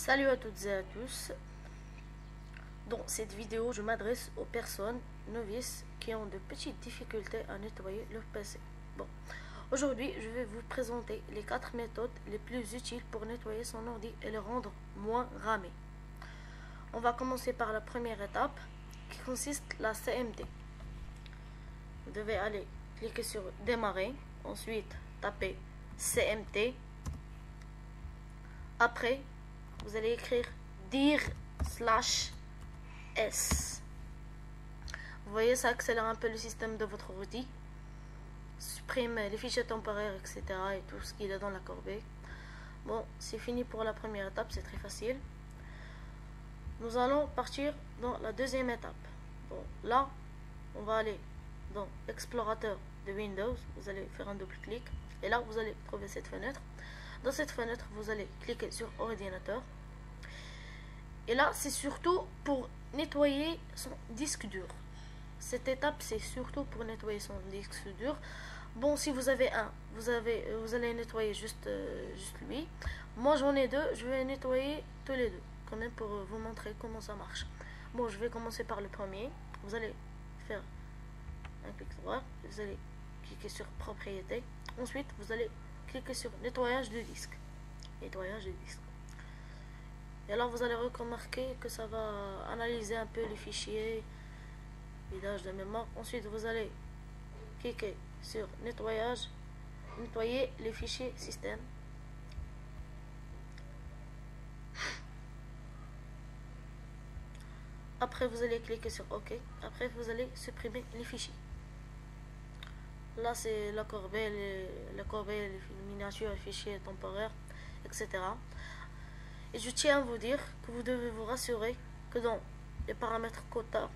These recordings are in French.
Salut à toutes et à tous. Dans cette vidéo, je m'adresse aux personnes novices qui ont de petites difficultés à nettoyer leur PC. Bon, aujourd'hui, je vais vous présenter les 4 méthodes les plus utiles pour nettoyer son ordi et le rendre moins ramé. On va commencer par la première étape qui consiste la CMD. Vous devez aller cliquer sur démarrer, ensuite taper CMD. Après, vous allez écrire dir/s. Vous voyez, ça accélère un peu le système de votre ordi, supprime les fichiers temporaires, etc. et tout ce qu'il y a dans la corbeille. Bon, c'est fini pour la première étape, c'est très facile. Nous allons partir dans la deuxième étape. Bon, là, on va aller dans l'explorateur de Windows. Vous allez faire un double clic et là, vous allez trouver cette fenêtre. Dans cette fenêtre, vous allez cliquer sur ordinateur. Et là, c'est surtout pour nettoyer son disque dur. Cette étape, c'est surtout pour nettoyer son disque dur. Bon, si vous avez un, vous allez nettoyer juste lui. Moi, j'en ai deux. Je vais nettoyer tous les deux, quand même, pour vous montrer comment ça marche. Bon, je vais commencer par le premier. Vous allez faire un clic droit. Vous allez cliquer sur propriété. Ensuite, vous allez cliquez sur nettoyage de disque. Nettoyage de disque. Et alors vous allez remarquer que ça va analyser un peu les fichiers, vidage de mémoire. Ensuite vous allez cliquer sur nettoyage, nettoyer les fichiers système. Après vous allez cliquer sur OK. Après vous allez supprimer les fichiers. Là, c'est la corbeille, les miniatures, les fichiers temporaires, etc. Et je tiens à vous dire que vous devez vous rassurer que dans les paramètres quota,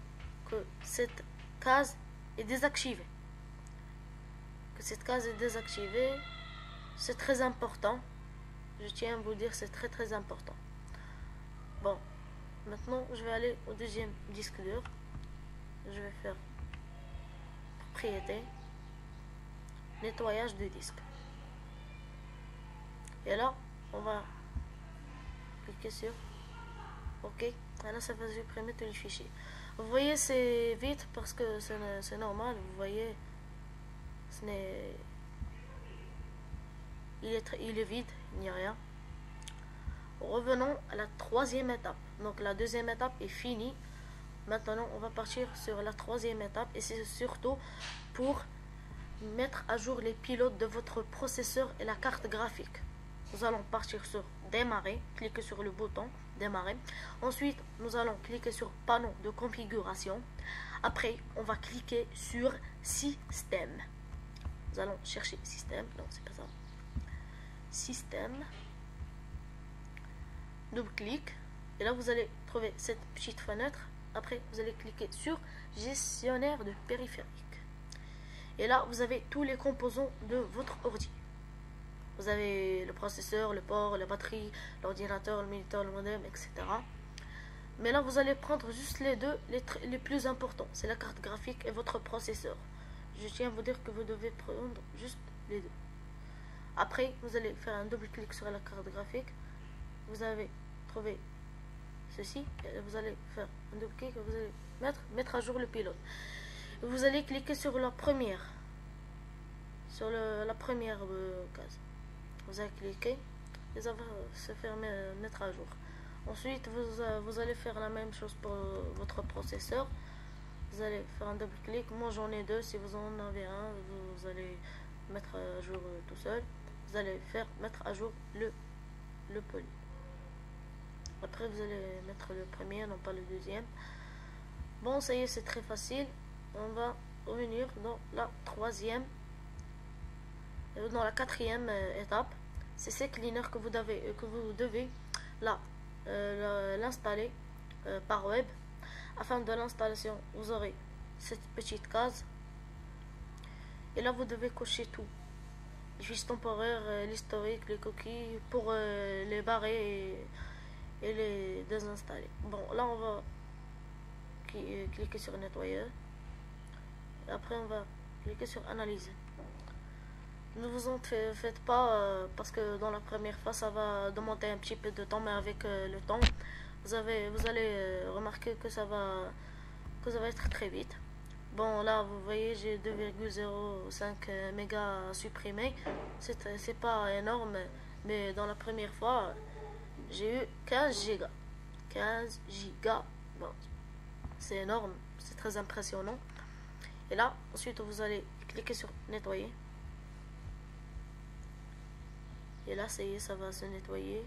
que cette case est désactivée. Que cette case est désactivée, c'est très important. Je tiens à vous dire, c'est très important. Bon, maintenant, je vais aller au deuxième disque dur. Je vais faire propriété. Nettoyage de disque. Et là, on va cliquer sur OK. Et là, ça va supprimer tous les fichiers. Vous voyez, c'est vite parce que c'est normal. Vous voyez, il est vide, il n'y a rien. Revenons à la troisième étape. Donc, la deuxième étape est finie. Maintenant, on va partir sur la troisième étape et c'est surtout pour mettre à jour les pilotes de votre processeur et la carte graphique. Nous allons partir sur démarrer, cliquer sur le bouton démarrer. Ensuite, nous allons cliquer sur panneau de configuration. Après, on va cliquer sur système. Nous allons chercher système. Non, c'est pas ça. Système. Double clic. Et là, vous allez trouver cette petite fenêtre. Après, vous allez cliquer sur gestionnaire de périphériques. Et là, vous avez tous les composants de votre ordi. Vous avez le processeur, le port, la batterie, l'ordinateur, le moniteur, le modem, etc. Mais là, vous allez prendre juste les deux, les plus importants. C'est la carte graphique et votre processeur. Je tiens à vous dire que vous devez prendre juste les deux. Après, vous allez faire un double clic sur la carte graphique. Vous avez trouvé ceci. Et vous allez faire un double clic et vous allez mettre à jour le pilote. Vous allez cliquer sur la première case. Vous allez cliquer et ça va se faire mettre à jour. Ensuite, vous allez faire la même chose pour votre processeur. Vous allez faire un double clic. Moi, j'en ai deux. Si vous en avez un, vous allez mettre à jour tout seul. Vous allez mettre à jour le poly. Après, vous allez mettre le premier, non pas le deuxième. Bon, ça y est, c'est très facile. On va revenir dans la quatrième étape. C'est CCleaner que vous devez l'installer par web. Afin de l'installation, vous aurez cette petite case. Et là, vous devez cocher tout. Les fiches temporaires, l'historique, les coquilles, pour les barrer et les désinstaller. Bon, là, on va cliquer sur nettoyer. Après, on va cliquer sur analyser. Ne vous en faites pas parce que dans la première fois ça va demander un petit peu de temps, mais avec le temps vous allez remarquer que ça va être très vite. Bon, là vous voyez j'ai 2,05 mégas supprimés. C'est pas énorme, mais dans la première fois j'ai eu 15 gigas. 15 gigas. Bon, c'est énorme, c'est très impressionnant. Et là, ensuite vous allez cliquer sur nettoyer. Et là, ça y est, ça va se nettoyer.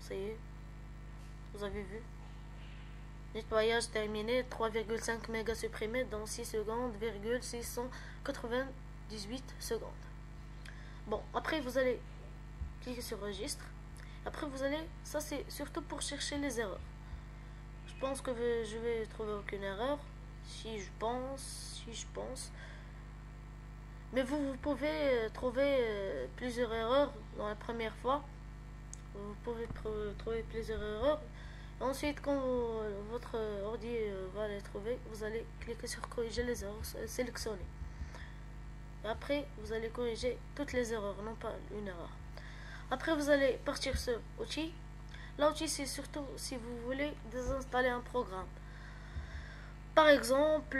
Ça y est, vous avez vu. Nettoyage terminé, 3,5 mégas supprimés dans 6 secondes, 698 secondes. Bon, après vous allez cliquer sur registre. Après vous allez, ça c'est surtout pour chercher les erreurs. Je pense que je vais trouver aucune erreur. Si je pense. Mais vous pouvez trouver plusieurs erreurs dans la première fois. Vous pouvez trouver plusieurs erreurs. Ensuite, quand votre ordi va les trouver, vous allez cliquer sur corriger les erreurs, sélectionner. Et après, vous allez corriger toutes les erreurs, non pas une erreur. Après, vous allez partir sur outils. L'outil, c'est surtout si vous voulez désinstaller un programme. Par exemple,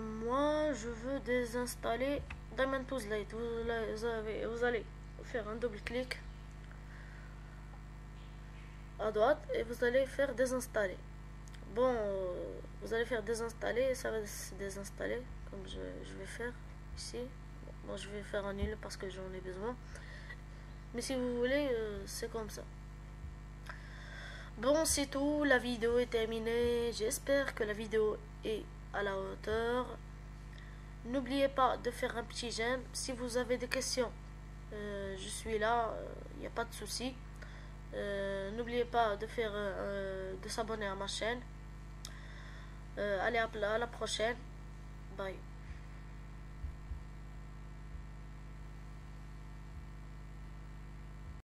moi, je veux désinstaller Diamond Tools Lite. Vous allez faire un double clic à droite et vous allez faire désinstaller. Bon, vous allez faire désinstaller, ça va se désinstaller comme je vais faire ici. Bon, je vais faire un nul parce que j'en ai besoin. Mais si vous voulez, c'est comme ça. Bon, c'est tout, la vidéo est terminée. J'espère que la vidéo est à la hauteur. N'oubliez pas de faire un petit j'aime. Si vous avez des questions, je suis là, il n'y a pas de souci. N'oubliez pas de faire de s'abonner à ma chaîne. Allez, à la prochaine. Bye.